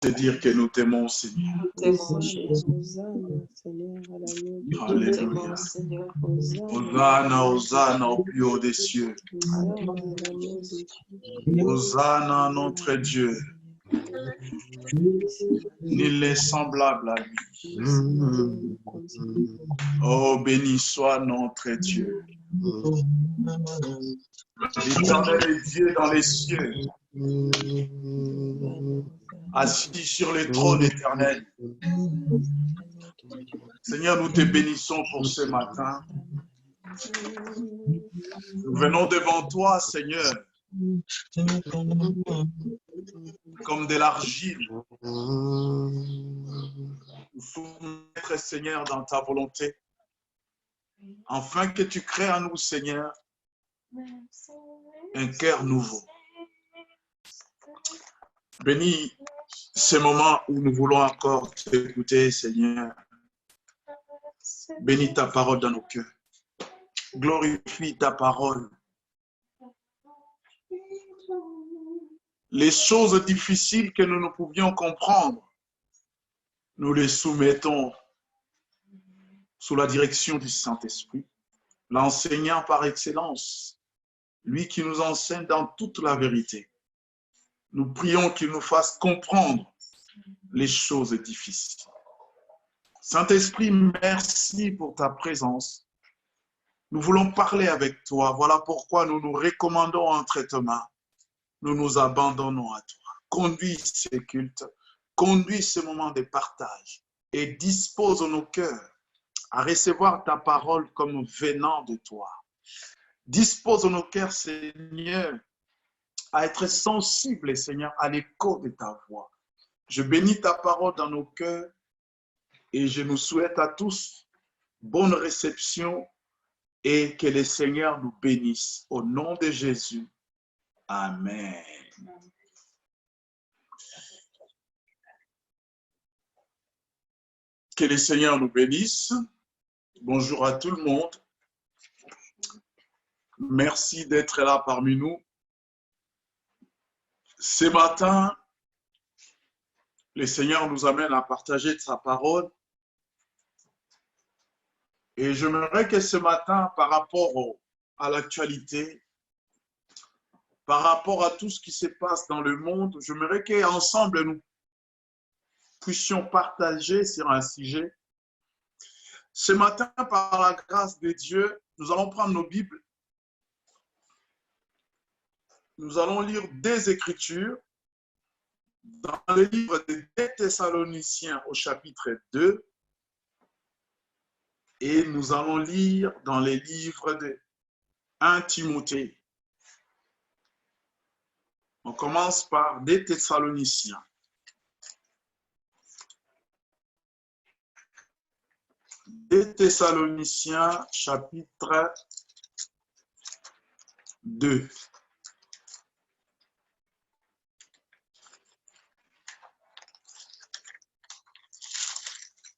te dire que nous t'aimons, Seigneur. Nous t'aimons, Jésus. Alléluia. Seigneur. Hosanna, Hosanna au plus haut des cieux. Hosanna, notre Dieu. Nul n'est semblable à lui. Oh, béni soit notre Dieu. L'Éternel est Dieu dans les cieux, assis sur le trône éternel. Seigneur, nous te bénissons pour ce matin. Nous venons devant toi, Seigneur, comme de l'argile. Nous soumettre, Seigneur, dans ta volonté, afin que tu crées en nous, Seigneur, un cœur nouveau. Bénis ces moments où nous voulons encore t'écouter, Seigneur. Bénis ta parole dans nos cœurs. Glorifie ta parole. Les choses difficiles que nous ne pouvions comprendre, nous les soumettons sous la direction du Saint-Esprit, l'enseignant par excellence, lui qui nous enseigne dans toute la vérité. Nous prions qu'il nous fasse comprendre les choses difficiles. Saint-Esprit, merci pour ta présence. Nous voulons parler avec toi. Voilà pourquoi nous nous recommandons entre tes mains. Nous nous abandonnons à toi. Conduis ces cultes, conduis ce moment de partage et dispose nos cœurs à recevoir ta parole comme venant de toi. Dispose nos cœurs, Seigneur, à être sensibles, Seigneur, à l'écho de ta voix. Je bénis ta parole dans nos cœurs et je nous souhaite à tous bonne réception et que le Seigneur nous bénisse. Au nom de Jésus. Amen. Que le Seigneur nous bénisse. Bonjour à tout le monde. Merci d'être là parmi nous. Ce matin, le Seigneur nous amène à partager de sa parole. Et j'aimerais que ce matin, par rapport à l'actualité, par rapport à tout ce qui se passe dans le monde, j'aimerais qu'ensemble nous puissions partager sur un sujet. Ce matin, par la grâce de Dieu, nous allons prendre nos Bibles. Nous allons lire des Écritures dans le livre des 2 Thessaloniciens au chapitre 2 et nous allons lire dans les livres de 1 Timothée. On commence par 2 Thessaloniciens. Des Thessaloniciens, chapitre 2.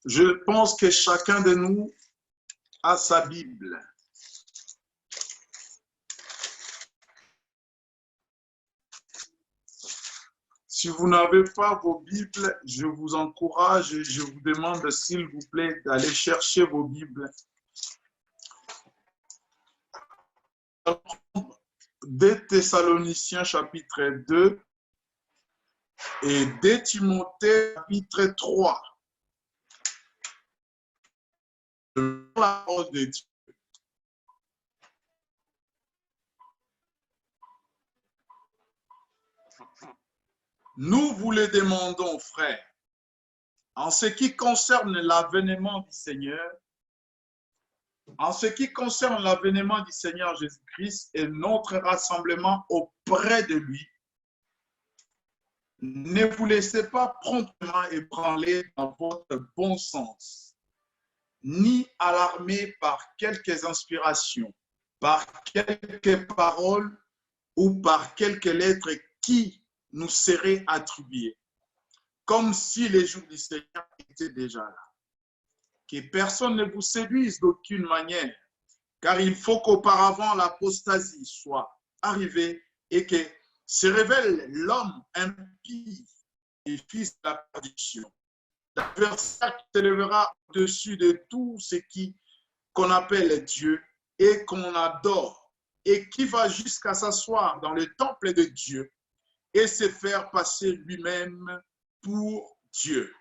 Je pense que chacun de nous a sa Bible. Si vous n'avez pas vos Bibles, je vous encourage et je vous demande, s'il vous plaît, d'aller chercher vos Bibles. 2 Thessaloniciens, chapitre 2 et 2 Timothée, chapitre 3. La parole de Dieu. Nous vous le demandons, frères, en ce qui concerne l'avènement du Seigneur, Jésus-Christ et notre rassemblement auprès de lui, ne vous laissez pas promptement ébranler dans votre bon sens, ni alarmer par quelques inspirations, par quelques paroles ou par quelques lettres qui nous seraient attribuées, comme si les jours du Seigneur étaient déjà là. Que personne ne vous séduise d'aucune manière, car il faut qu'auparavant l'apostasie soit arrivée et que se révèle l'homme impie et fils de la perdition. L'adversaire qui s'élèvera au-dessus de tout ce qu'on appelle Dieu et qu'on adore, et qui va jusqu'à s'asseoir dans le temple de Dieu et se faire passer lui-même pour Dieu.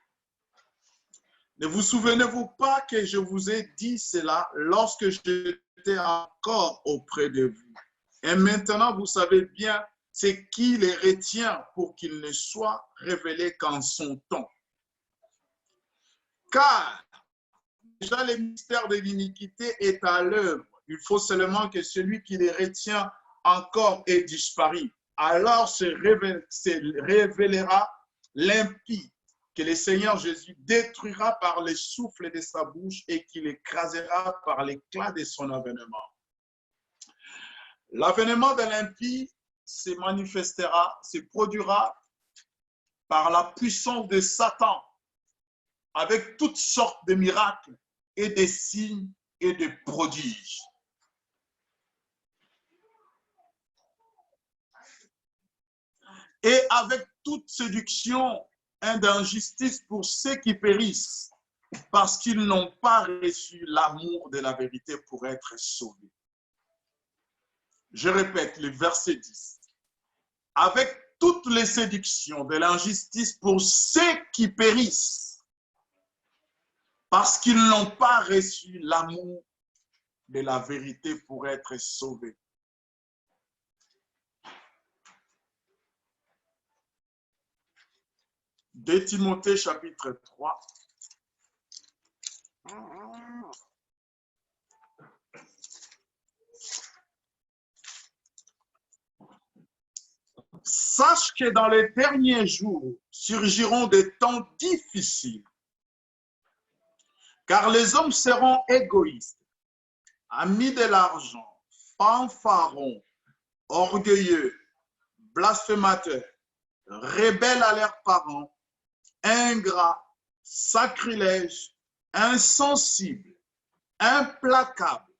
Ne vous souvenez-vous pas que je vous ai dit cela lorsque j'étais encore auprès de vous? Et maintenant, vous savez bien ce qui les retient pour qu'ils ne soient révélés qu'en son temps. Car déjà le mystère de l'iniquité est à l'œuvre. Il faut seulement que celui qui les retient encore ait disparu. Alors se révélera l'impie que le Seigneur Jésus détruira par le souffle de sa bouche et qu'il écrasera par l'éclat de son avènement. L'avènement de l'impie se manifestera, se produira par la puissance de Satan, avec toutes sortes de miracles et de signes et de prodiges. Et avec toute séduction et d'injustice pour ceux qui périssent, parce qu'ils n'ont pas reçu l'amour de la vérité pour être sauvés. Je répète le verset 10. Avec toutes les séductions de l'injustice pour ceux qui périssent, parce qu'ils n'ont pas reçu l'amour de la vérité pour être sauvés. De Timothée chapitre 3. Sache que dans les derniers jours surgiront des temps difficiles, car les hommes seront égoïstes, amis de l'argent, fanfarons, orgueilleux, blasphémateurs, rebelles à leurs parents, ingrats, sacrilèges, insensibles, implacables,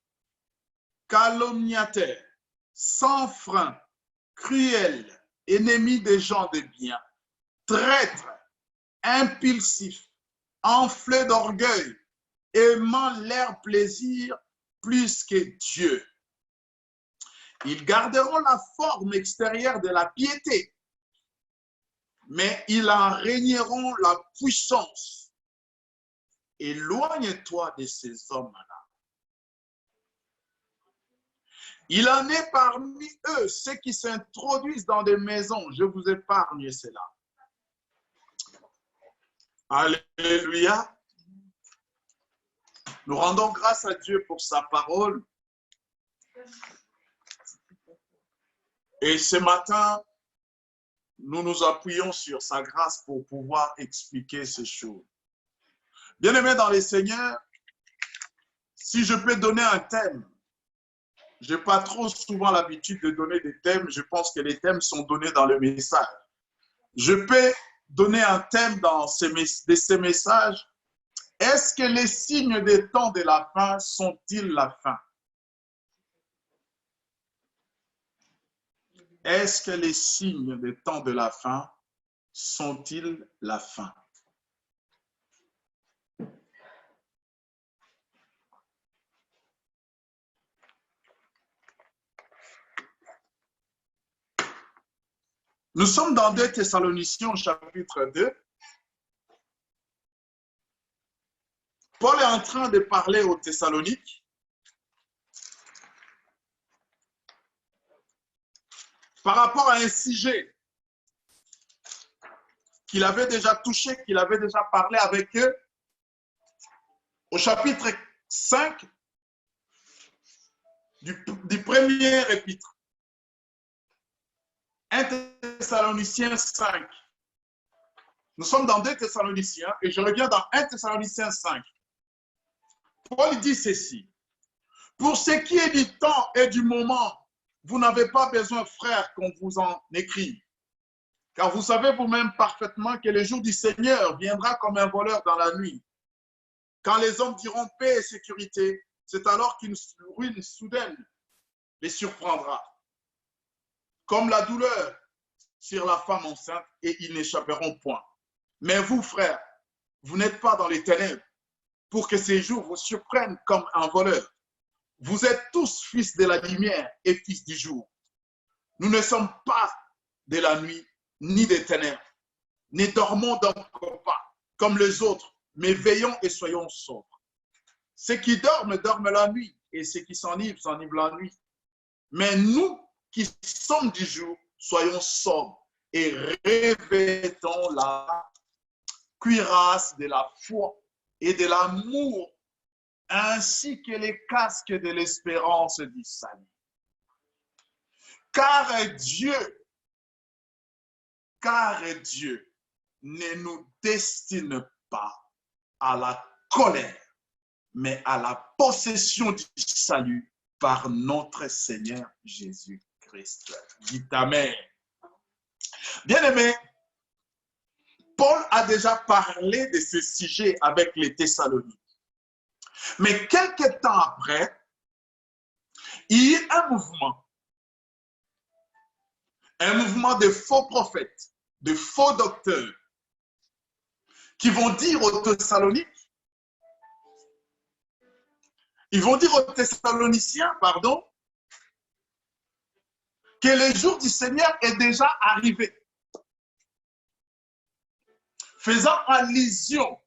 calomniateurs, sans frein, cruels, ennemis des gens de bien, traîtres, impulsifs, enflés d'orgueil, aimant leur plaisir plus que Dieu. Ils garderont la forme extérieure de la piété, mais ils en régneront la puissance. Éloigne-toi de ces hommes-là. Il en est parmi eux ceux qui s'introduisent dans des maisons. Je vous épargne cela. Alléluia. Nous rendons grâce à Dieu pour sa parole. Et ce matin, nous nous appuyons sur sa grâce pour pouvoir expliquer ces choses. Bien-aimés dans les Seigneurs, si je peux donner un thème, je n'ai pas trop souvent l'habitude de donner des thèmes. Je pense que les thèmes sont donnés dans le message. Je peux donner un thème dans ces messages. Est-ce que les signes des temps de la fin sont-ils la fin? Est-ce que les signes des temps de la fin sont-ils la fin? Nous sommes dans 2 Thessaloniciens chapitre 2. Paul est en train de parler aux Thessaloniques par rapport à un sujet qu'il avait déjà touché, qu'il avait déjà parlé avec eux au chapitre 5 du premier épître. 1 Thessaloniciens 5. Nous sommes dans 2 Thessaloniciens et je reviens dans 1 Thessaloniciens 5. Paul dit ceci. Pour ce qui est du temps et du moment, vous n'avez pas besoin, frères, qu'on vous en écrive. Car vous savez vous-même parfaitement que le jour du Seigneur viendra comme un voleur dans la nuit. Quand les hommes diront paix et sécurité, c'est alors qu'une ruine soudaine les surprendra. Comme la douleur sur la femme enceinte, et ils n'échapperont point. Mais vous, frères, vous n'êtes pas dans les ténèbres pour que ces jours vous surprennent comme un voleur. Vous êtes tous fils de la lumière et fils du jour. Nous ne sommes pas de la nuit ni des ténèbres. Ne dormons donc pas comme les autres, mais veillons et soyons sobres. Ceux qui dorment, dorment la nuit, et ceux qui s'enivrent, s'enivrent la nuit. Mais nous qui sommes du jour, soyons sobres et revêtons la cuirasse de la foi et de l'amour, ainsi que les casques de l'espérance du salut. Car Dieu ne nous destine pas à la colère, mais à la possession du salut par notre Seigneur Jésus-Christ. Dites Amen. Bien-aimés, Paul a déjà parlé de ce sujet avec les Thessaloniques. Mais quelques temps après, il y a un mouvement de faux prophètes, de faux docteurs, qui vont dire aux Thessaloniques, ils vont dire aux Thessaloniciens, pardon, que le jour du Seigneur est déjà arrivé, faisant allusion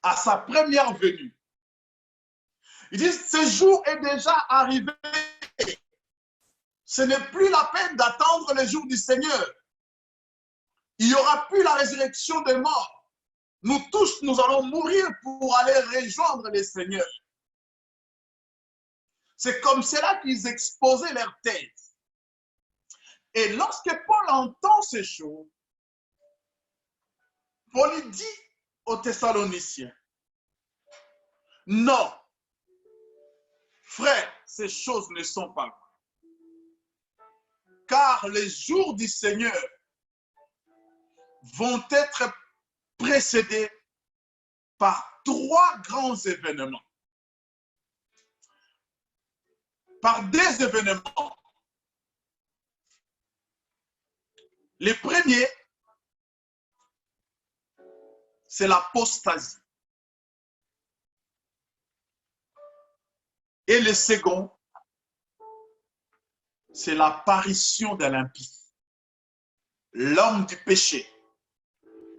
à sa première venue. Ils disent, ce jour est déjà arrivé. Ce n'est plus la peine d'attendre le jour du Seigneur. Il n'y aura plus la résurrection des morts. Nous tous, nous allons mourir pour aller rejoindre le Seigneur. C'est comme cela qu'ils exposaient leur thèse. Et lorsque Paul entend ces choses, Paul dit aux Thessaloniciens, non, frères, ces choses ne sont pas vraies. Car les jours du Seigneur vont être précédés par 3 grands événements. Par des événements. Le premier, c'est l'apostasie. Et le second, c'est l'apparition de l'impie. L'homme du péché.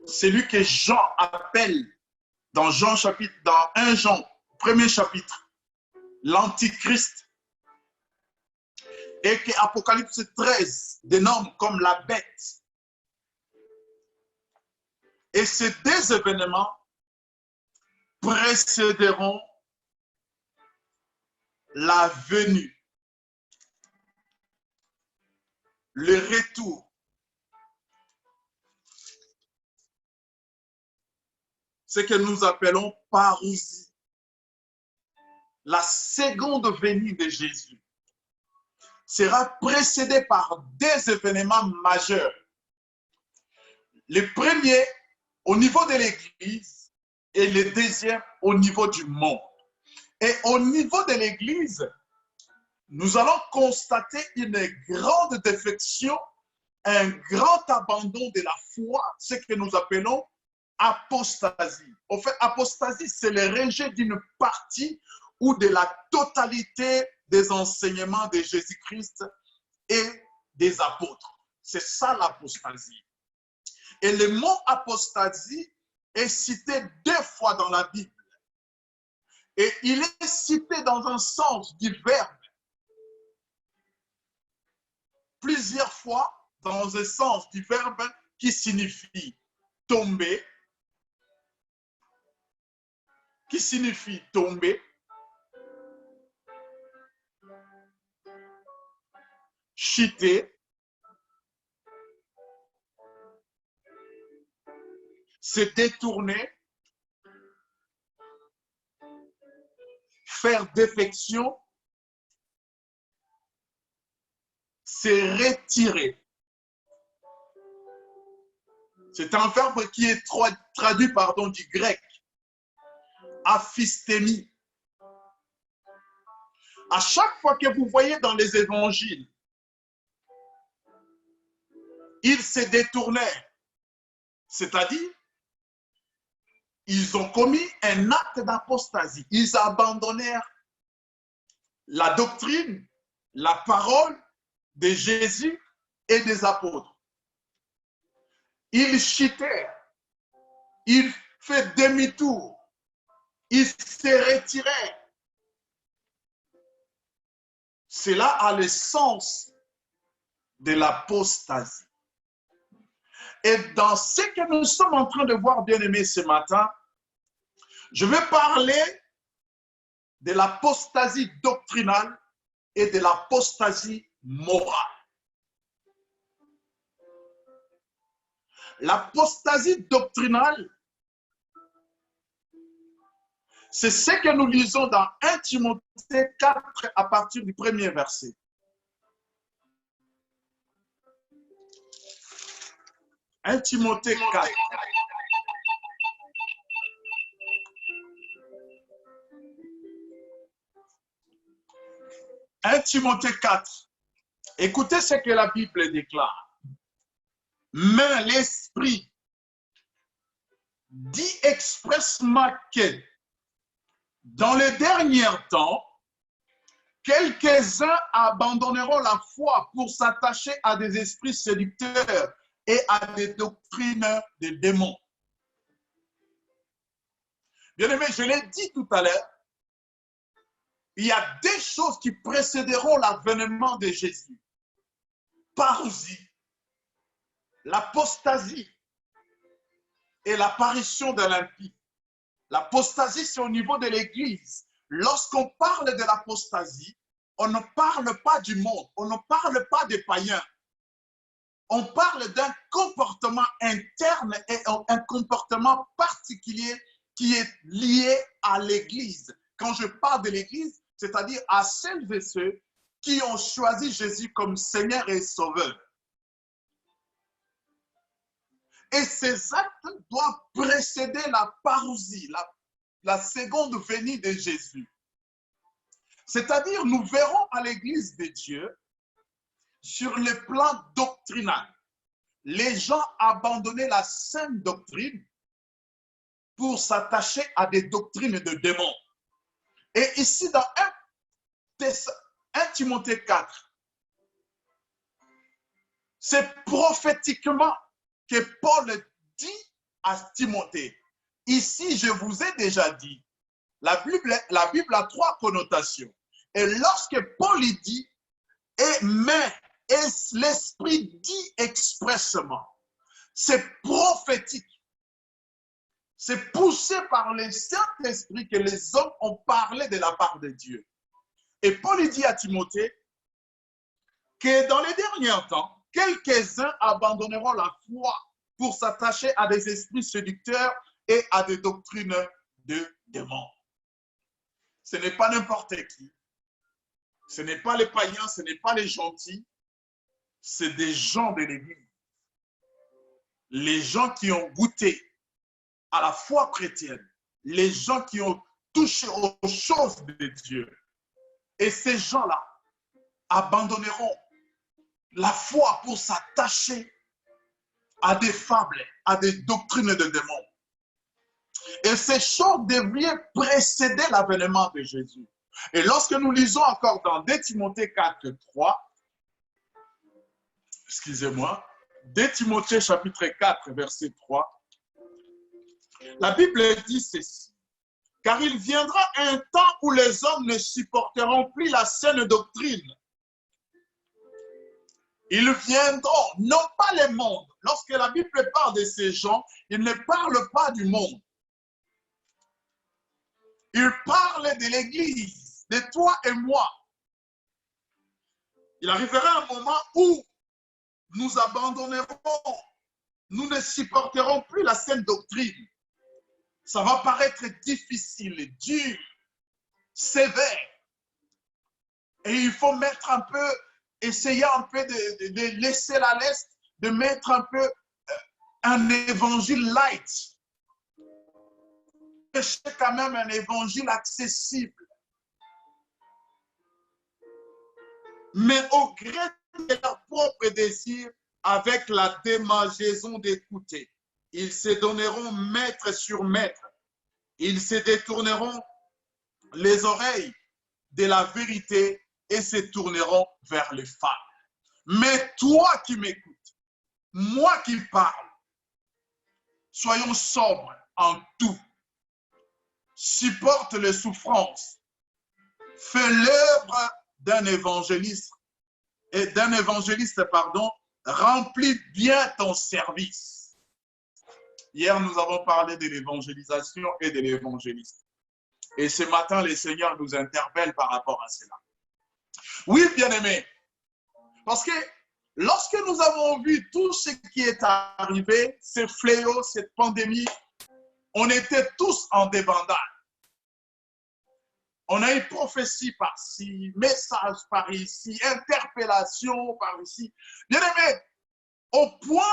Celui que Jean appelle dans 1 Jean, premier chapitre, l'antichrist. Et que Apocalypse 13 dénomme comme la bête. Et ces 2 événements précéderont la venue, le retour. Ce que nous appelons parousie. La seconde venue de Jésus sera précédée par 2 événements majeurs. Le premier au niveau de l'Église et le deuxième au niveau du monde. Et au niveau de l'Église, nous allons constater une grande défection, un grand abandon de la foi, ce que nous appelons apostasie. En fait, apostasie, c'est le rejet d'une partie ou de la totalité des enseignements de Jésus-Christ et des apôtres. C'est ça l'apostasie. Et le mot apostasie est cité 2 fois dans la Bible. Et il est cité dans un sens du verbe. Plusieurs fois dans un sens du verbe qui signifie tomber, chuter, se détourner, faire défection, se retirer. C'est un verbe qui est traduit du grec, aphistémie. À chaque fois que vous voyez dans les évangiles, ils se détournèrent, C'est-à-dire, ils ont commis un acte d'apostasie. Ils abandonnèrent la doctrine, la parole de Jésus et des apôtres. Ils chutèrent, ils faisaient demi-tour, ils se retiraient. Cela a le sens de l'apostasie. Et dans ce que nous sommes en train de voir, bien-aimés, ce matin, je vais parler de l'apostasie doctrinale et de l'apostasie morale. L'apostasie doctrinale, c'est ce que nous lisons dans 1 Timothée 4 à partir du premier verset. Un Timothée 4. Un Timothée 4. Écoutez ce que la Bible déclare. Mais l'Esprit dit expressement que dans les derniers temps, quelques-uns abandonneront la foi pour s'attacher à des esprits séducteurs et à des doctrines de démons. Bien-aimé, je l'ai dit tout à l'heure, il y a des choses qui précéderont l'avènement de Jésus. Parousie, l'apostasie et l'apparition de l'impie. L'apostasie, c'est au niveau de l'Église. Lorsqu'on parle de l'apostasie, on ne parle pas du monde, on ne parle pas des païens. On parle d'un comportement interne et un comportement particulier qui est lié à l'Église. Quand je parle de l'Église, c'est-à-dire à celles et ceux qui ont choisi Jésus comme Seigneur et Sauveur. Et ces actes doivent précéder la parousie, la seconde venue de Jésus. C'est-à-dire, nous verrons à l'Église de Dieu, sur le plan doctrinal, les gens abandonnaient la saine doctrine pour s'attacher à des doctrines de démons. Et ici, dans 1 Timothée 4, c'est prophétiquement que Paul dit à Timothée. Ici, je vous ai déjà dit, la Bible a trois connotations. Et lorsque Paul dit, et l'Esprit dit expressement, c'est prophétique. C'est poussé par le Saint-Esprit que les hommes ont parlé de la part de Dieu. Et Paul dit à Timothée que dans les derniers temps, quelques-uns abandonneront la foi pour s'attacher à des esprits séducteurs et à des doctrines de démons. Ce n'est pas n'importe qui. Ce n'est pas les païens, ce n'est pas les gentils. C'est des gens de l'Église. Les gens qui ont goûté à la foi chrétienne. Les gens qui ont touché aux choses de Dieu. Et ces gens-là abandonneront la foi pour s'attacher à des fables, à des doctrines de démons. Et ces choses devraient précéder l'avènement de Jésus. Et lorsque nous lisons encore dans 2 Timothée 4, 3, excusez-moi, 2 Timothée chapitre 4, verset 3, la Bible dit ceci. Car il viendra un temps où les hommes ne supporteront plus la saine doctrine. Ils viendront, non pas les mondes. Lorsque la Bible parle de ces gens, il ne parle pas du monde. Il parle de l'Église, de toi et moi. Il arrivera un moment où nous abandonnerons, nous ne supporterons plus la saine doctrine. Ça va paraître difficile, dur, sévère. Et il faut mettre un peu, essayer un peu de laisser la laisse, de mettre un peu un évangile light. C'est quand même un évangile accessible. Mais au gré de leur propre désir, avec la démangeaison d'écouter. Ils se donneront maître sur maître. Ils se détourneront les oreilles de la vérité et se tourneront vers les femmes. Mais toi qui m'écoutes, moi qui parle, soyons sobres en tout. Supporte les souffrances. Fais l'œuvre d'un évangéliste remplis bien ton service. Hier, nous avons parlé de l'évangélisation et de l'évangéliste. Et ce matin, le Seigneur nous interpelle par rapport à cela. Oui, bien-aimés, parce que lorsque nous avons vu tout ce qui est arrivé, ces fléaux, cette pandémie, on était tous en débandade. On a une prophétie par-ci, message par ici, interpellation par ici. Bien-aimés, au point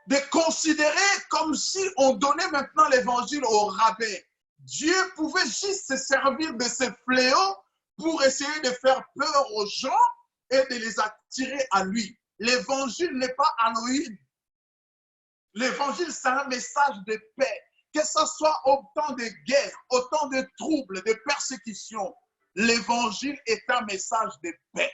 de considérer comme si on donnait maintenant l'évangile au rabais. Dieu pouvait juste se servir de ces fléaux pour essayer de faire peur aux gens et de les attirer à lui. L'évangile n'est pas Halloween. L'évangile, c'est un message de paix. Que ce soit au temps de guerre, au temps de troubles, de persécutions, l'évangile est un message de paix.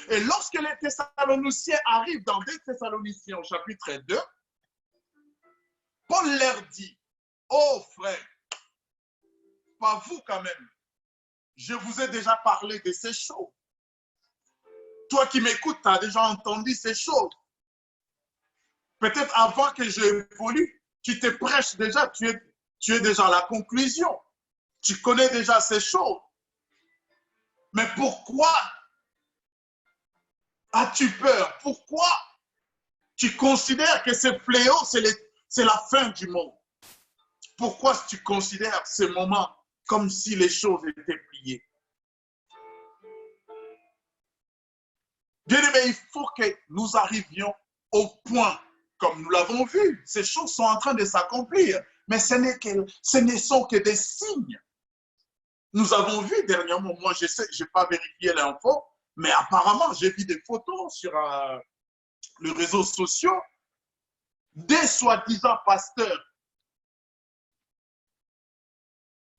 Et lorsque les Thessaloniciens arrivent dans 2 Thessaloniciens au chapitre 2, Paul leur dit, oh frère, pas vous quand même, je vous ai déjà parlé de ces choses. Toi qui m'écoutes, tu as déjà entendu ces choses. Peut-être avant que j'évolue, tu te prêches déjà, tu es déjà à la conclusion. Tu connais déjà ces choses. Mais pourquoi as-tu peur? Pourquoi tu considères que ce fléau, c'est la fin du monde? Pourquoi tu considères ce moment comme si les choses étaient pliées? Bien aimé, il faut que nous arrivions au point, comme nous l'avons vu, ces choses sont en train de s'accomplir, mais ce ne sont que des signes. Nous avons vu dernièrement, moi je sais, je n'ai pas vérifié l'info, mais apparemment j'ai vu des photos sur les réseaux sociaux des soi-disant pasteurs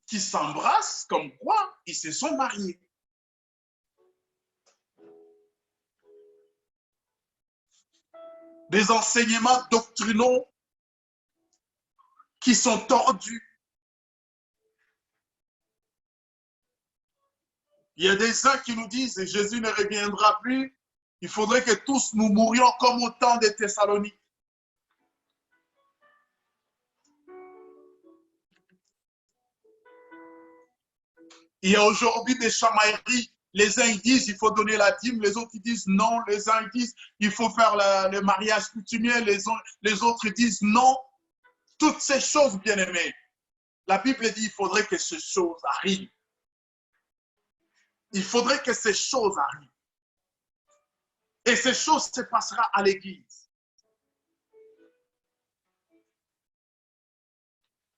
qui s'embrassent comme quoi ils se sont mariés. Des enseignements doctrinaux qui sont tordus. Il y a des uns qui nous disent que Jésus ne reviendra plus, il faudrait que tous nous mourions comme au temps des Thessaloniques. Il y a aujourd'hui des chamailleries. Les uns disent qu'il faut donner la dîme, les autres disent non, les uns disent qu'il faut faire le mariage coutumier, les autres disent non. Toutes ces choses, bien-aimés, la Bible dit qu'il faudrait que ces choses arrivent. Il faudrait que ces choses arrivent. Et ces choses se passeront à l'Église.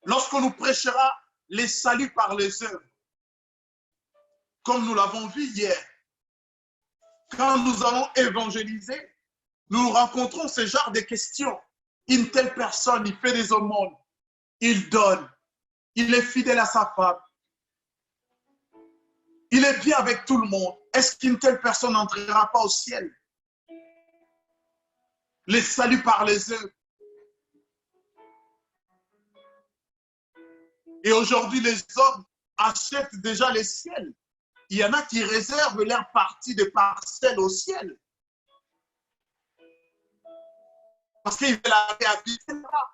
Lorsqu'on nous prêchera les saluts par les œuvres, comme nous l'avons vu hier, quand nous allons évangéliser, nous rencontrons ce genre de questions. Une telle personne, il fait des aumônes, il donne, il est fidèle à sa femme, il est bien avec tout le monde. Est-ce qu'une telle personne n'entrera pas au ciel? Les saluts par les œuvres. Et aujourd'hui, les hommes achètent déjà les ciels. Il y en a qui réservent leur partie de parcelles au ciel. Parce qu'ils veulent aller habiter là.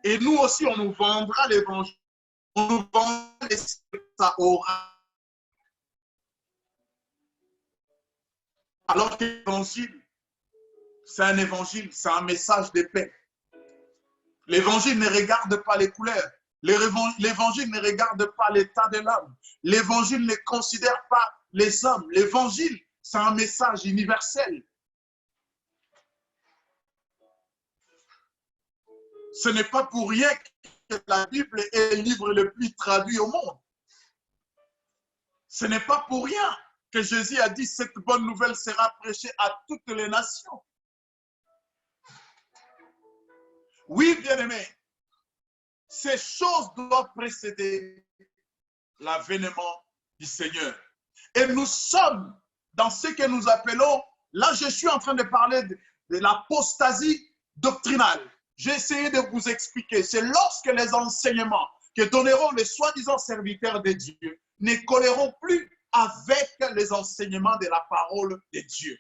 Et nous aussi, on nous vendra l'évangile. On nous vendra les ciels, ça aura. Alors que l'évangile, c'est un évangile, c'est un message de paix. L'évangile ne regarde pas les couleurs. L'évangile ne regarde pas l'état de l'âme. L'évangile ne considère pas les hommes. L'évangile, c'est un message universel. Ce n'est pas pour rien que la Bible est le livre le plus traduit au monde. Ce n'est pas pour rien que Jésus a dit, cette bonne nouvelle sera prêchée à toutes les nations. Oui, bien-aimés, ces choses doivent précéder l'avènement du Seigneur. Et nous sommes dans ce que nous appelons, là je suis en train de parler de l'apostasie doctrinale. J'ai essayé de vous expliquer, c'est lorsque les enseignements que donneront les soi-disant serviteurs de Dieu ne colleront plus avec les enseignements de la parole de Dieu.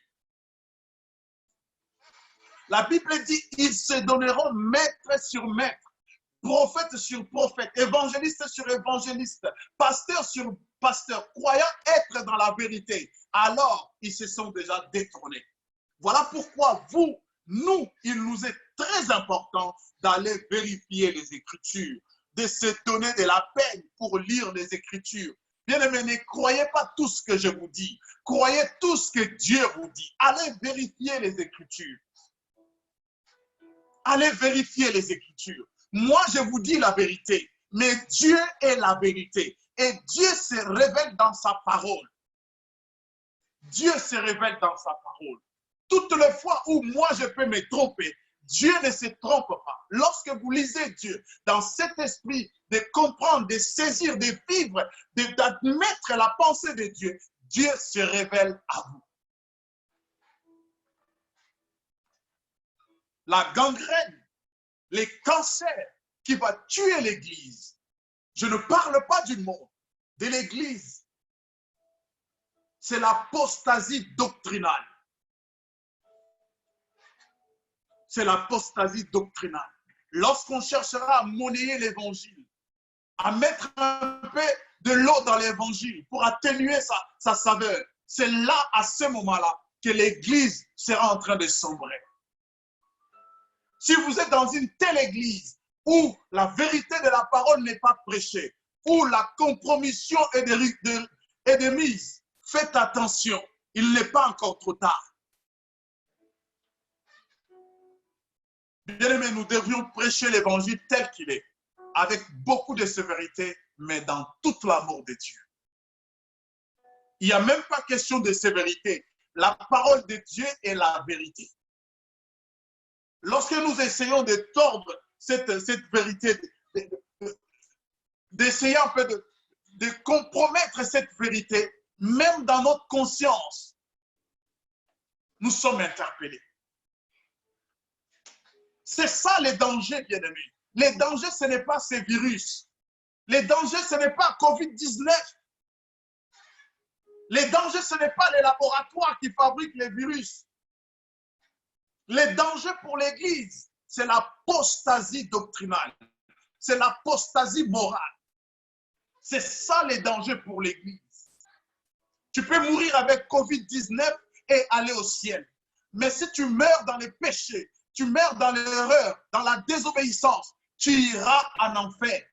La Bible dit, ils se donneront maître sur maître, prophète sur prophète, évangéliste sur évangéliste, pasteur sur pasteur, croyant être dans la vérité. Alors, ils se sont déjà détournés. Voilà pourquoi nous, il nous est très important d'aller vérifier les Écritures, de se donner de la peine pour lire les Écritures. Bien-aimés, ne croyez pas tout ce que je vous dis. Croyez tout ce que Dieu vous dit. Allez vérifier les Écritures. Allez vérifier les Écritures. Moi, je vous dis la vérité, mais Dieu est la vérité. Et Dieu se révèle dans sa parole. Dieu se révèle dans sa parole. Toutes les fois où moi je peux me tromper, Dieu ne se trompe pas. Lorsque vous lisez Dieu dans cet esprit de comprendre, de saisir, de vivre, d'admettre la pensée de Dieu, Dieu se révèle à vous. La gangrène, les cancers qui vont tuer l'Église. Je ne parle pas du monde, de l'Église. C'est l'apostasie doctrinale. C'est l'apostasie doctrinale. Lorsqu'on cherchera à monnayer l'évangile, à mettre un peu de l'eau dans l'évangile pour atténuer sa saveur, c'est là, à ce moment-là, que l'Église sera en train de sombrer. Si vous êtes dans une telle église où la vérité de la parole n'est pas prêchée, où la compromission est de mise, faites attention, il n'est pas encore trop tard. Bien-aimés, nous devrions prêcher l'évangile tel qu'il est, avec beaucoup de sévérité, mais dans tout l'amour de Dieu. Il n'y a même pas question de sévérité. La parole de Dieu est la vérité. Lorsque nous essayons de tordre cette vérité, d'essayer un peu de compromettre cette vérité, même dans notre conscience, nous sommes interpellés. C'est ça les dangers, bien-aimés. Les dangers, ce n'est pas ces virus. Les dangers, ce n'est pas COVID-19. Les dangers, ce n'est pas les laboratoires qui fabriquent les virus. Les dangers pour l'Église, c'est l'apostasie doctrinale. C'est l'apostasie morale. C'est ça les dangers pour l'Église. Tu peux mourir avec COVID-19 et aller au ciel. Mais si tu meurs dans les péchés, tu meurs dans l'erreur, dans la désobéissance, tu iras en enfer.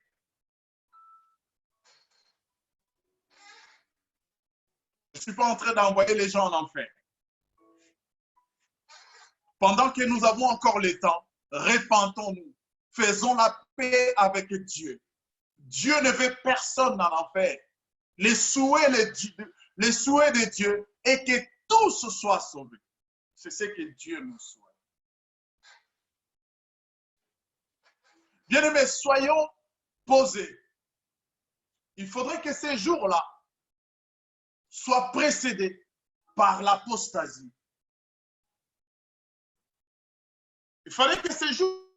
Je ne suis pas en train d'envoyer les gens en enfer. Pendant que nous avons encore le temps, répentons-nous. Faisons la paix avec Dieu. Dieu ne veut personne en enfer. Les souhaits de Dieu est que tous soient sauvés. C'est ce que Dieu nous souhaite. Bien-aimés, soyons posés. Il faudrait que ces jours-là soient précédés par l'apostasie. Il fallait que ces jours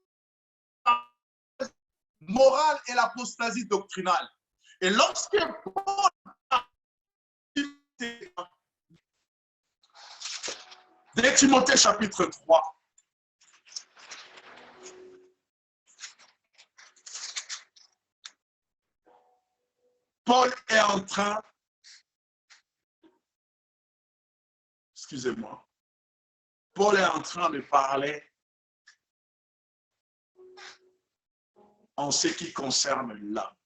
morale et l'apostasie doctrinale. Et lorsque Paul a de Timothée chapitre 3, Paul est en train, excusez-moi, Paul est en train de parler en ce qui concerne l'homme,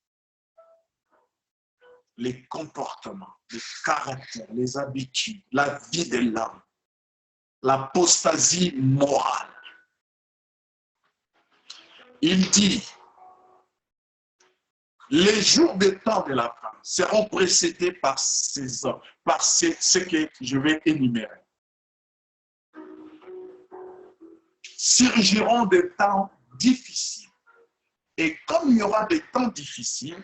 les comportements, les caractères, les habitudes, la vie de l'homme, l'apostasie morale. Il dit, Les jours des temps de la fin seront précédés par ces hommes, par ce que je vais énumérer. Surgiront des temps difficiles. Et comme il y aura des temps difficiles,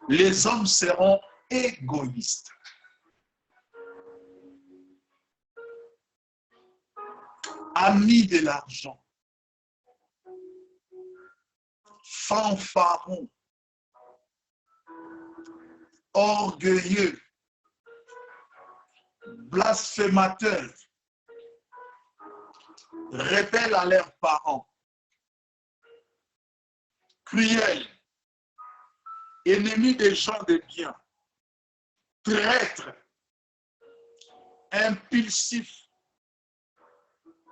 les hommes seront égoïstes. Amis de l'argent, fanfarons, orgueilleux, blasphémateurs, rebelles à leurs parents, cruels, ennemis des gens de bien, traîtres, impulsifs,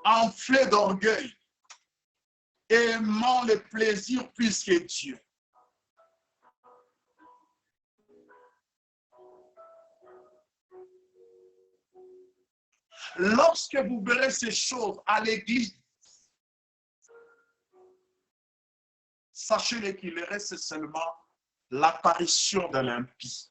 enflés d'orgueil, aimant le plaisir plus que Dieu. Lorsque vous verrez ces choses à l'église, sachez qu'il reste seulement l'apparition de l'impie.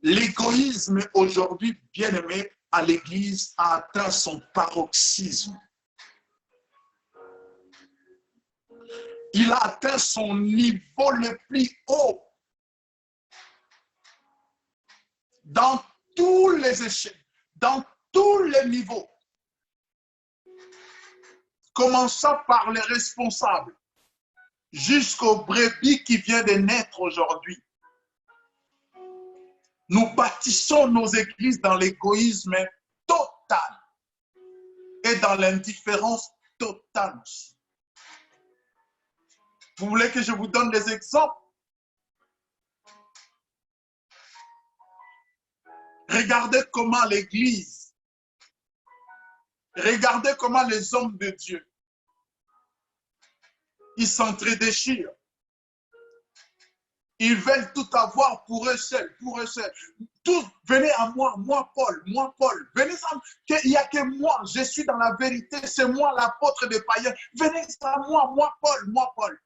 L'égoïsme aujourd'hui, bien-aimé, à l'église a atteint son paroxysme. Il a atteint son niveau le plus haut. Dans tous les échelles, dans tous les niveaux. Commençant par les responsables, jusqu'au brebis qui vient de naître aujourd'hui. Nous bâtissons nos églises dans l'égoïsme total et dans l'indifférence totale. Vous voulez que je vous donne des exemples? Regardez comment l'Église, regardez comment les hommes de Dieu, ils s'entredéchirent. Ils veulent tout avoir pour eux seuls, pour eux seuls. Tous, venez à moi, moi Paul, venez à moi, il n'y a que moi, je suis dans la vérité, c'est moi l'apôtre des païens. Venez à moi, moi Paul.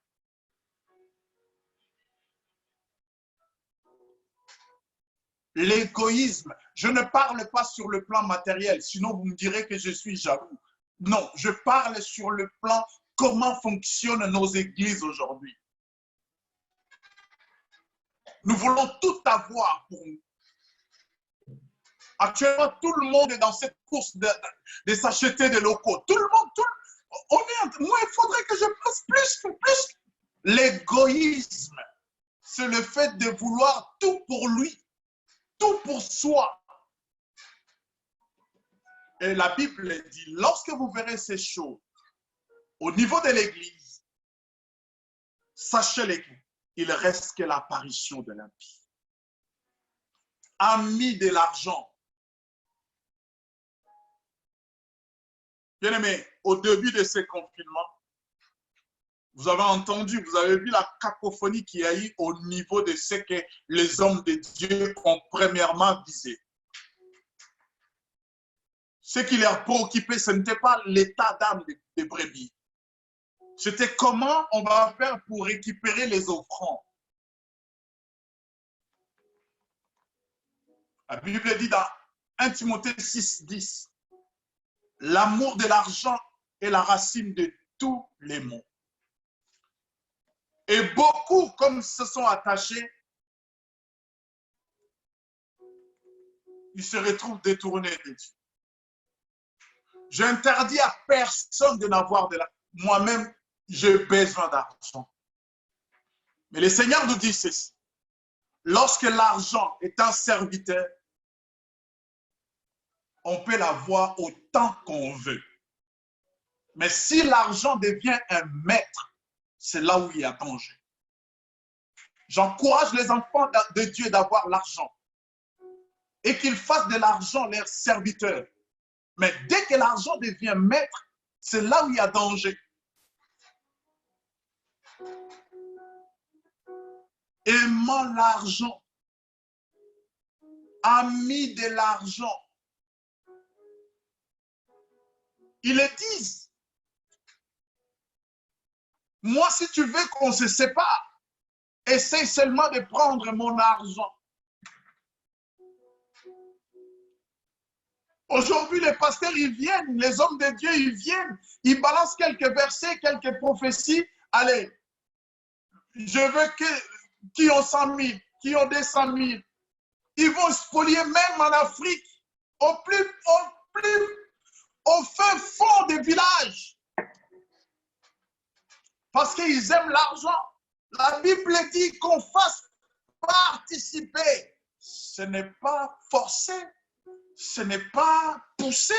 L'égoïsme, je ne parle pas sur le plan matériel, sinon vous me direz que je suis jaloux. Non, je parle sur le plan comment fonctionnent nos églises aujourd'hui. Nous voulons tout avoir pour nous. Actuellement, tout le monde est dans cette course de s'acheter des locaux. Tout le monde, moi, il faudrait que je fasse plus. L'égoïsme, c'est le fait de vouloir tout pour lui, tout pour soi. Et la Bible dit, lorsque vous verrez ces choses au niveau de l'Église, sachez qu'il reste que l'apparition de l'impie. Amis de l'argent. Bien-aimés, au début de ce confinement, vous avez entendu, vous avez vu la cacophonie qu'il y a eu au niveau de ce que les hommes de Dieu ont premièrement visé. Ce qui les a préoccupés, ce n'était pas l'état d'âme des brebis. C'était comment on va faire pour récupérer les offrandes. La Bible dit dans 1 Timothée 6, 10, l'amour de l'argent est la racine de tous les maux. Et beaucoup, comme se sont attachés, ils se retrouvent détournés de Dieu. J'interdis à personne de n'avoir de l'argent. Moi-même, j'ai besoin d'argent. Mais le Seigneur nous dit ceci. Lorsque l'argent est un serviteur, on peut l'avoir autant qu'on veut. Mais si l'argent devient un maître, c'est là où il y a danger. J'encourage les enfants de Dieu d'avoir l'argent et qu'ils fassent de l'argent leur serviteur. Mais dès que l'argent devient maître, c'est là où il y a danger. Aimant l'argent, amis de l'argent. ils le disent. Moi, si tu veux qu'on se sépare, essaye seulement de prendre mon argent. Aujourd'hui, les pasteurs, ils viennent, les hommes de Dieu, ils viennent, ils balancent quelques versets, quelques prophéties. Allez, je veux qui ont 100 000, qui ont 200 000. Ils vont spolier même en Afrique, au fin fond des villages. Parce qu'ils aiment l'argent. La Bible dit qu'on fasse participer. Ce n'est pas forcé, ce n'est pas poussé,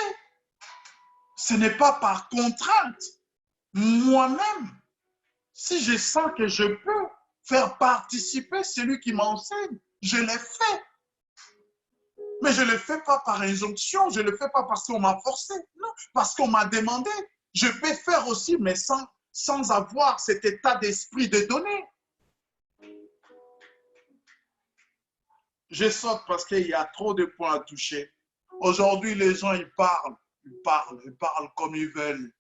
ce n'est pas par contrainte. Moi-même, si je sens que je peux faire participer celui qui m'enseigne, je l'ai fait. Mais je ne le fais pas par injonction, je ne le fais pas parce qu'on m'a forcé, non, parce qu'on m'a demandé. Je peux faire aussi, mais sans avoir cet état d'esprit de donner. Je saute parce qu'il y a trop de points à toucher. Aujourd'hui, les gens, ils parlent comme ils veulent.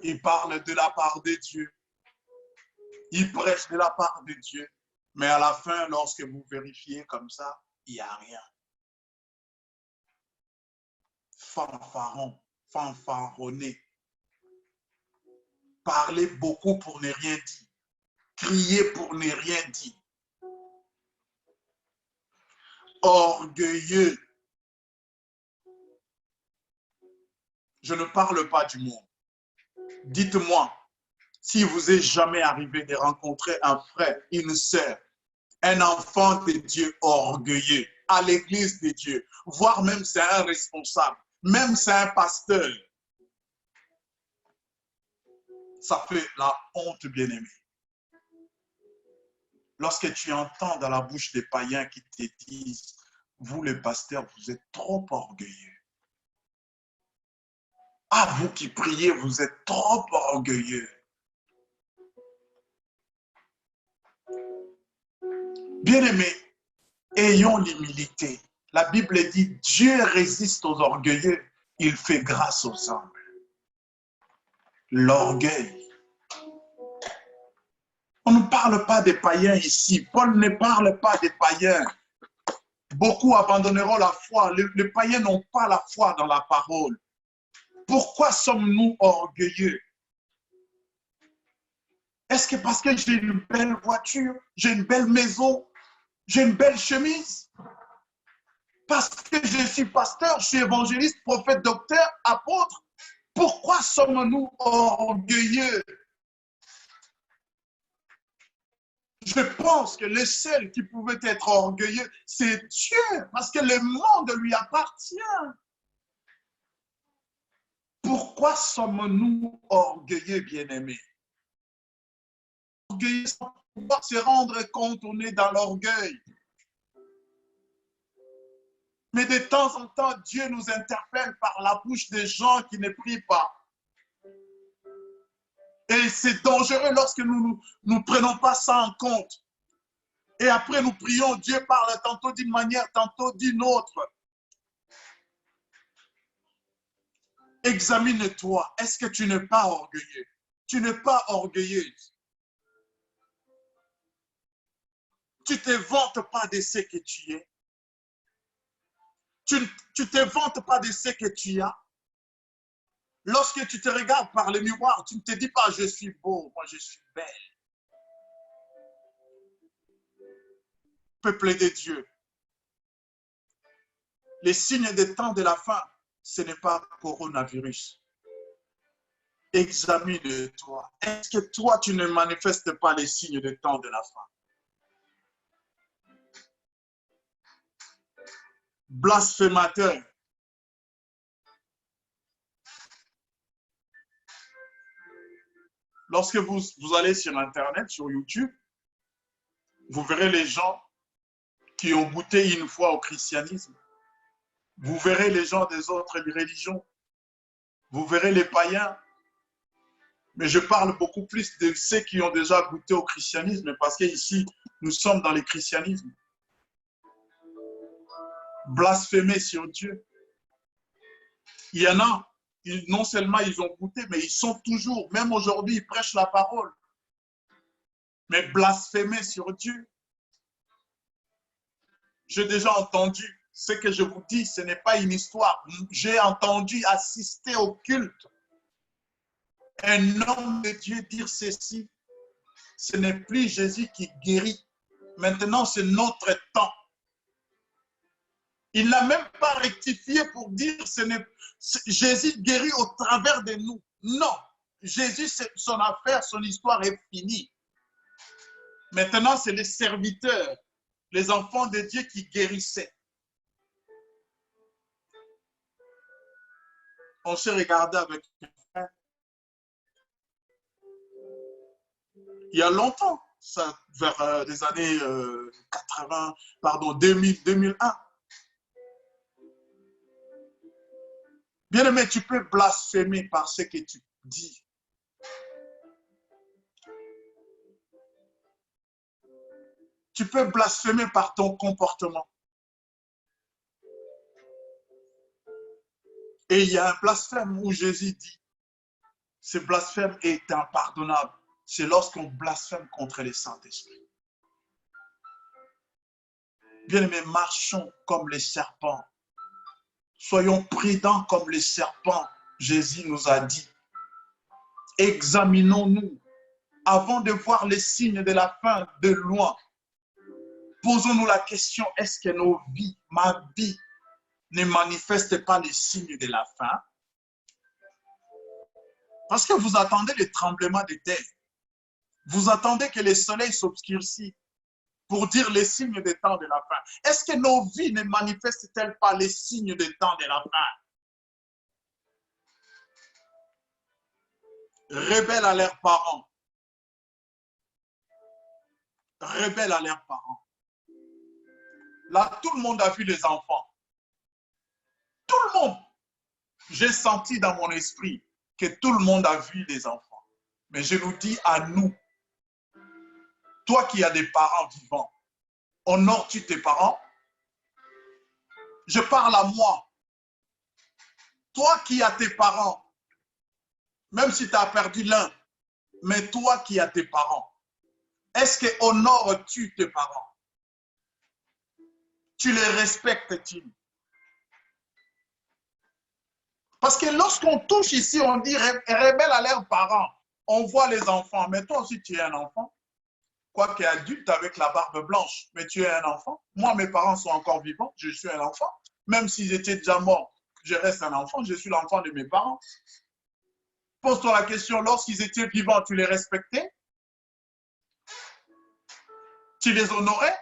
Ils parlent de la part de Dieu. Ils prêchent de la part de Dieu. Mais à la fin, lorsque vous vérifiez comme ça, il n'y a rien. Fanfaronner. Parler beaucoup pour ne rien dire. Crier pour ne rien dire. Orgueilleux. Je ne parle pas du monde. Dites-moi, si vous est jamais arrivé de rencontrer un frère, une sœur, un enfant de Dieu orgueilleux à l'église de Dieu, voire même c'est un responsable, même c'est un pasteur, ça fait la honte, bien-aimé. Lorsque tu entends dans la bouche des païens qui te disent, vous les pasteurs, vous êtes trop orgueilleux. Ah, vous qui priez, vous êtes trop orgueilleux. Bien-aimés, ayons l'humilité. La Bible dit, Dieu résiste aux orgueilleux, il fait grâce aux humbles. L'orgueil. On ne parle pas des païens ici. Paul ne parle pas des païens. Beaucoup abandonneront la foi. Les païens n'ont pas la foi dans la parole. Pourquoi sommes-nous orgueilleux? Est-ce que parce que j'ai une belle voiture, j'ai une belle maison, j'ai une belle chemise? Parce que je suis pasteur, je suis évangéliste, prophète, docteur, apôtre? Pourquoi sommes-nous orgueilleux? Je pense que le seul qui pouvait être orgueilleux, c'est Dieu, parce que le monde lui appartient. Pourquoi sommes-nous orgueilleux, bien-aimés? Orgueilleux sans pouvoir se rendre compte, on est dans l'orgueil. Mais de temps en temps, Dieu nous interpelle par la bouche des gens qui ne prient pas. Et c'est dangereux lorsque nous ne prenons pas ça en compte. Et après, nous prions, Dieu parle tantôt d'une manière, tantôt d'une autre. Examine-toi. Est-ce que tu n'es pas orgueilleux? Tu n'es pas orgueilleuse. Tu ne te vantes pas de ce que tu es. Tu ne te vantes pas de ce que tu as. Lorsque tu te regardes par le miroir, tu ne te dis pas « je suis beau, moi je suis belle ». Peuple de Dieu, les signes des temps de la fin, ce n'est pas coronavirus. Examine-toi. Est-ce que toi, tu ne manifestes pas les signes des temps de la fin? Blasphémateur. Lorsque vous allez sur Internet, sur YouTube, vous verrez les gens qui ont goûté une fois au christianisme. Vous verrez les gens des autres religions. Vous verrez les païens. Mais je parle beaucoup plus de ceux qui ont déjà goûté au christianisme parce qu'ici, nous sommes dans le christianisme. Blasphémer sur Dieu. Il y en a, non seulement ils ont goûté, mais ils sont toujours, même aujourd'hui, ils prêchent la parole, mais blasphémer sur Dieu. J'ai déjà entendu, ce que je vous dis, ce n'est pas une histoire. J'ai entendu assister au culte. Un homme de Dieu dire ceci, ce n'est plus Jésus qui guérit. Maintenant, c'est notre temps. Il n'a même pas rectifié pour dire Jésus guérit au travers de nous. Non, Jésus, son affaire, son histoire est finie. Maintenant, c'est les serviteurs, les enfants de Dieu qui guérissaient. On s'est regardé avec un frère. Il y a longtemps, ça, vers les années 80, pardon, 2000, 2001. Bien-aimé, tu peux blasphémer par ce que tu dis. Tu peux blasphémer par ton comportement. Et il y a un blasphème où Jésus dit, ce blasphème est impardonnable. C'est lorsqu'on blasphème contre le Saint-Esprit. Bien-aimés, marchons comme les serpents. Soyons prudents comme les serpents. Jésus nous a dit, examinons-nous avant de voir les signes de la fin de loin. Posons-nous la question, est-ce que nos vies, ma vie, ne manifeste pas les signes de la fin? Parce que vous attendez le tremblement de terre. Vous attendez que le soleil s'obscurcisse pour dire les signes des temps de la fin. Est-ce que nos vies ne manifestent-elles pas les signes des temps de la fin? Rebelles à leurs parents. Rebelles à leurs parents. Là, tout le monde a vu les enfants. Tout le monde. J'ai senti dans mon esprit que tout le monde a vu les enfants. Mais je vous dis à nous, toi qui as des parents vivants, honores-tu tes parents? Je parle à moi. Toi qui as tes parents, même si tu as perdu l'un, mais toi qui as tes parents, est-ce que honores-tu tes parents? Tu les respectes-tu? Parce que lorsqu'on touche ici, on dit rebelle à leurs parents. On voit les enfants, mais toi aussi tu es un enfant. Quoique adulte avec la barbe blanche, mais tu es un enfant. Moi, mes parents sont encore vivants, je suis un enfant. Même s'ils étaient déjà morts, je reste un enfant, je suis l'enfant de mes parents. Pose-toi la question, lorsqu'ils étaient vivants, tu les respectais? Tu les honorais?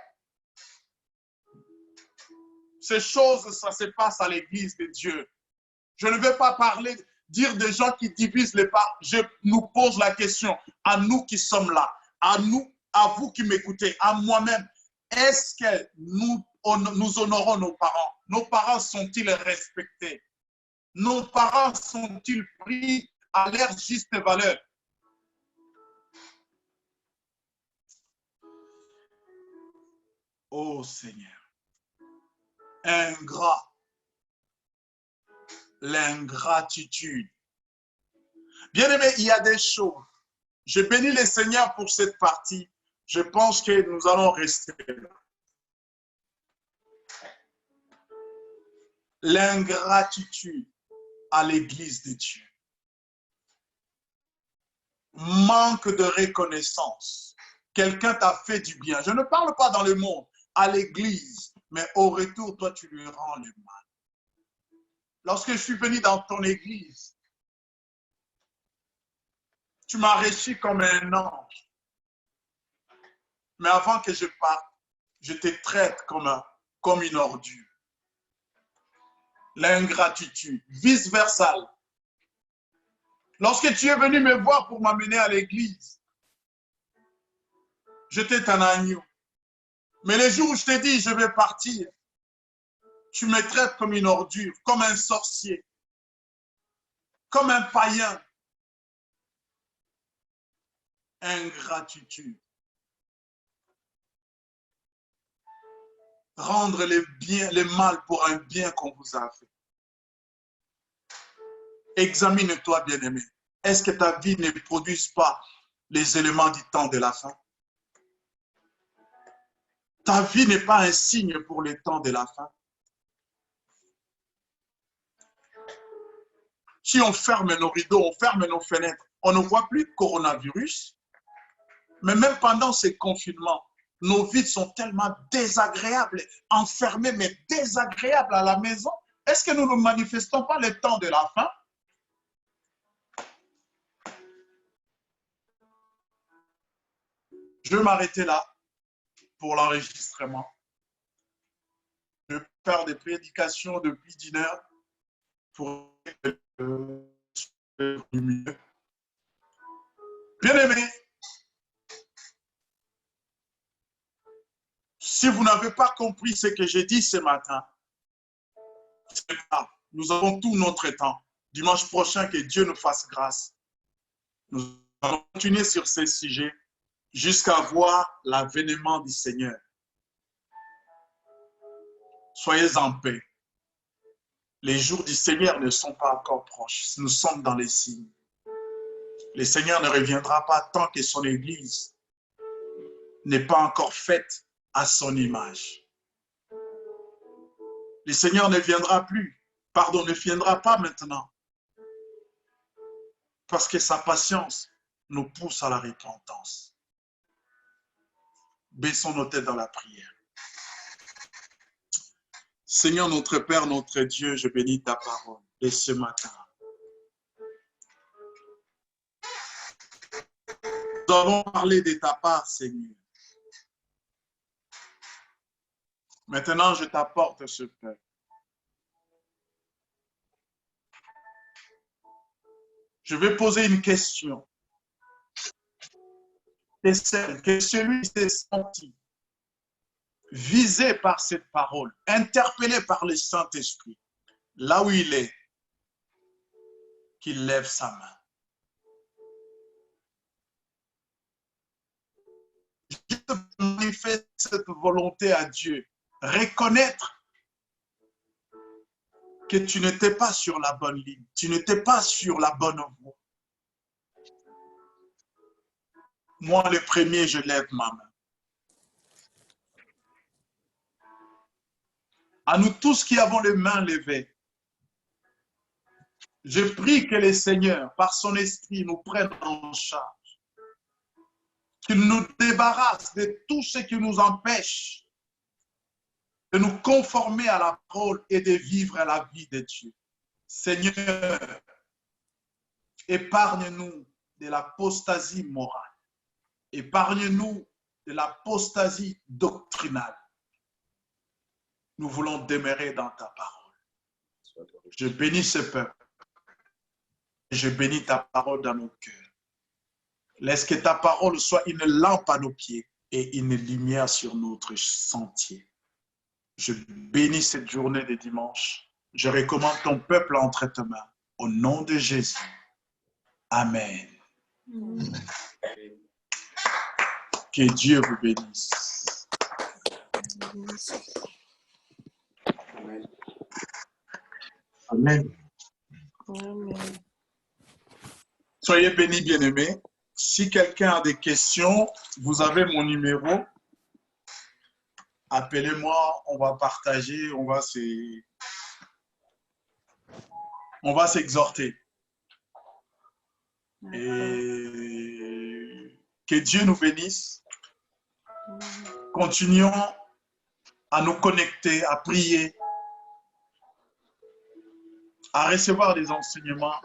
Ces choses, ça se passe à l'église de Dieu. Je ne vais pas parler, dire des gens qui divisent les parts. Je nous pose la question, à nous qui sommes là, à nous, à vous qui m'écoutez, à moi-même, est-ce que nous honorons nos parents? Nos parents sont-ils respectés? Nos parents sont-ils pris à leur juste valeur? Oh Seigneur, ingrat, l'ingratitude. Bien-aimé, il y a des choses. Je bénis le Seigneur pour cette partie. Je pense que nous allons rester là. L'ingratitude à l'église de Dieu. Manque de reconnaissance. Quelqu'un t'a fait du bien. Je ne parle pas dans le monde, à l'église, mais au retour, toi, tu lui rends le mal. Lorsque je suis venu dans ton église, tu m'as reçu comme un ange. Mais avant que je parte, je te traite comme une ordure. L'ingratitude, vice-versa. Lorsque tu es venu me voir pour m'amener à l'église, j'étais un agneau. Mais les jours où je t'ai dit, je vais partir, tu me traites comme une ordure, comme un sorcier, comme un païen. Ingratitude. Rendre les mal pour un bien qu'on vous a fait. Examine-toi, bien-aimé. Est-ce que ta vie ne produise pas les éléments du temps de la fin? Ta vie n'est pas un signe pour le temps de la fin. Si on ferme nos rideaux, on ferme nos fenêtres, on ne voit plus le coronavirus. Mais même pendant ces confinements, nos vies sont tellement désagréables, enfermées, mais désagréables à la maison. Est-ce que nous ne manifestons pas le temps de la fin? Je vais m'arrêter là pour l'enregistrement. Je vais faire des prédications depuis 1 heure pour du mieux. Bien-aimés, si vous n'avez pas compris ce que j'ai dit ce matin, c'est pas. Nous avons tout notre temps. Dimanche prochain, que Dieu nous fasse grâce. Nous allons continuer sur ces sujets jusqu'à voir l'avènement du Seigneur. Soyez en paix. Les jours du Seigneur ne sont pas encore proches. Nous sommes dans les signes. Le Seigneur ne reviendra pas tant que son Église n'est pas encore faite à son image. Le Seigneur ne viendra plus. Pardon, ne viendra pas maintenant. Parce que sa patience nous pousse à la repentance. Baissons nos têtes dans la prière. Seigneur, notre Père, notre Dieu, je bénis ta parole de ce matin. Nous avons parlé de ta part, Seigneur. Maintenant, je t'apporte ce peuple. Je vais poser une question. Et celle que celui qui s'est senti visé par cette parole, interpellé par le Saint-Esprit, là où il est, qu'il lève sa main. Je manifeste cette volonté à Dieu. Reconnaître que tu n'étais pas sur la bonne ligne, tu n'étais pas sur la bonne voie. Moi, le premier, je lève ma main. À nous tous qui avons les mains levées, je prie que le Seigneur, par son esprit, nous prenne en charge. Qu'il nous débarrasse de tout ce qui nous empêche de nous conformer à la parole et de vivre la vie de Dieu. Seigneur, épargne-nous de l'apostasie morale. Épargne-nous de l'apostasie doctrinale. Nous voulons demeurer dans ta parole. Je bénis ce peuple. Je bénis ta parole dans nos cœurs. Laisse que ta parole soit une lampe à nos pieds et une lumière sur notre sentier. Je bénis cette journée de dimanche. Je recommande ton peuple entre tes mains. Au nom de Jésus. Amen. Que Dieu vous bénisse. Amen. Amen. Soyez bénis, bien-aimés. Si quelqu'un a des questions, vous avez mon numéro. Appelez-moi, on va partager, on va s'exhorter. Et que Dieu nous bénisse. Continuons à nous connecter, à prier, à recevoir des enseignements.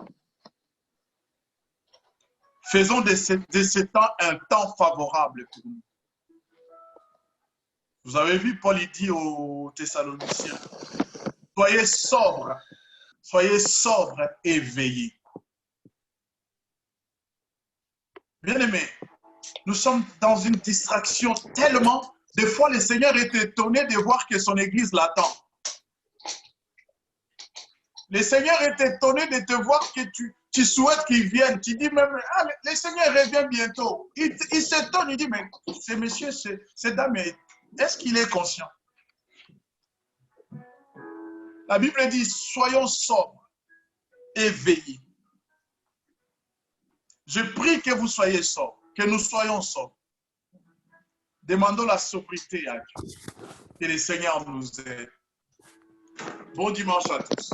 Faisons de ce temps un temps favorable pour nous. Vous avez vu, Paul il dit aux Thessaloniciens, soyez sobres et veillez. Bien-aimés, nous sommes dans une distraction tellement, des fois le Seigneur est étonné de voir que son Église l'attend. Le Seigneur est étonné de te voir que tu souhaites qu'il vienne. Tu dis même, ah, le Seigneur revient bientôt. Il s'étonne, il dit, mais ce monsieur, cette dame, est-ce qu'il est conscient? La Bible dit, soyons sobres et veillés. Je prie que vous soyez sobres, que nous soyons sobres. Demandons la sobriété à Dieu. Que le Seigneur nous aide. Bon dimanche à tous.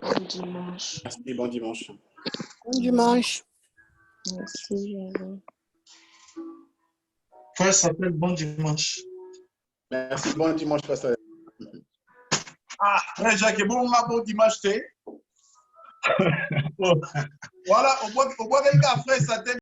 Bon dimanche. Merci, bon dimanche. Bon dimanche. Merci, Jésus. Frère s'appelle bon dimanche. Merci, bon dimanche, pasteur. Ah, frère Jacques, bon dimanche. Voilà, au bois, frère, ça